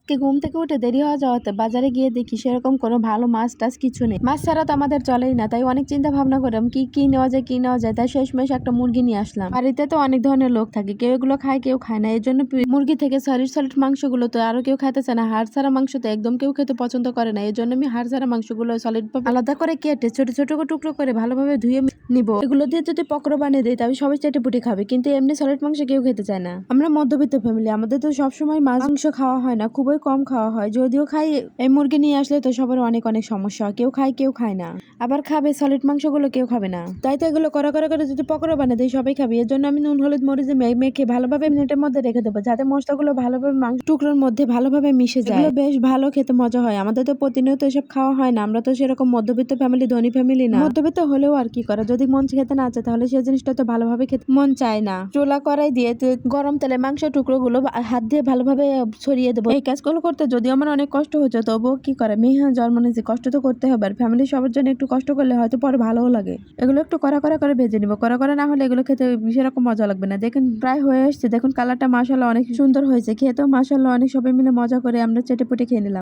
ঘুম থেকে উঠে দেরি হয়ে যাওয়াতে বাজারে গিয়ে দেখি সেরকম কোনো ভালো মাছ টাছ কিছু নেই। মাছ ছাড়া তো আমাদের চলেই না, তাই অনেক চিন্তা ভাবনা করলাম কি নেওয়া যায় তাই শেষমেশ একটা মুরগি নিয়ে আসলাম। বাড়িতে তো অনেক ধরনের লোক থাকে, কেউ এগুলো খায় কেউ খায় না, এর জন্য মুরগি থেকে সলিড মাংসগুলো তো আরো কেউ খাইতে চায় না। হাড় ছাড়া মাংস তো একদম কেউ খেতে পছন্দ করে না, এর জন্য আমি হাড় ছাড়া মাংসগুলো সলিড ভাবে আলাদা করে কেটে ছোট ছোট টুকরো করে ভালোভাবে ধুয়ে নিব। এগুলো দিয়ে যদি পকোড়া বানিয়ে দিই তবে সবাই চেটে পুটে খাবে, কিন্তু এমনি সলিড মাংস কেউ খেতে চায় না। আমরা মধ্যবিত্ত ফ্যামিলি, আমাদের তো সবসময় মাংস খাওয়া হয় না, খুবই কম খাওয়া হয়। যদিও খাই, এই মুরগি নিয়ে আসলে তো সবার অনেক অনেক সমস্যা, কেউ খায় কেউ খায় না, আবার খাবে সলিড মাংসগুলো কেউ খাবে না। তাই তো এগুলো করা করে যদি পকোড়া বানিয়ে দিই সবাই খাবে। এর জন্য আমি নুন হলুদ মরিচ মেখে ভালোভাবে মিনিটের মধ্যে রেখে দেবো, যাতে মশলাগুলো ভালোভাবে মাংস টুকরোর মধ্যে ভালোভাবে মিশে যায়। এগুলো বেশ ভালো খেতে মজা হয়। আমাদের তো প্রতিনিয়ত এসব খাওয়া হয় না, আমরা তো সেরকম মধ্যবিত্ত ফ্যামিলি, ধনী ফ্যামিলি না। মধ্যবিত্ত হলেও আর কি করা, যদি মন খেতে না চায় তাহলে সেই জিনিসটা তো ভালোভাবে খেতে মন চায় না। চুলা কড়াই দিয়ে গরম তেলে মাংস টুকরোগুলো হাত দিয়ে ভালোভাবে ছড়িয়ে দেবো। এই কাজগুলো করতে যদিও আমার অনেক কষ্ট হচ্ছে, তবুও কি করে, মেয়ে জন্ম নিয়েছে, কষ্ট তো করতে হবে। আর ফ্যামিলি সবার জন্য একটু কষ্ট করলে হয়তো পরে ভালোও লাগে। এগুলো একটু কড়া করে ভেজে নিবো, কড়া না হলে এগুলো খেতে সেরকম মজা লাগবে না। দেখুন প্রায় হয়ে আসছে, দেখুন কালারটা মাশাআল্লাহ অনেক সুন্দর হয়েছে, খেতেও মাশাআল্লাহ অনেক, সবাই মিলে মজা করে আমরা চেটেপুটে খেয়ে নিলাম।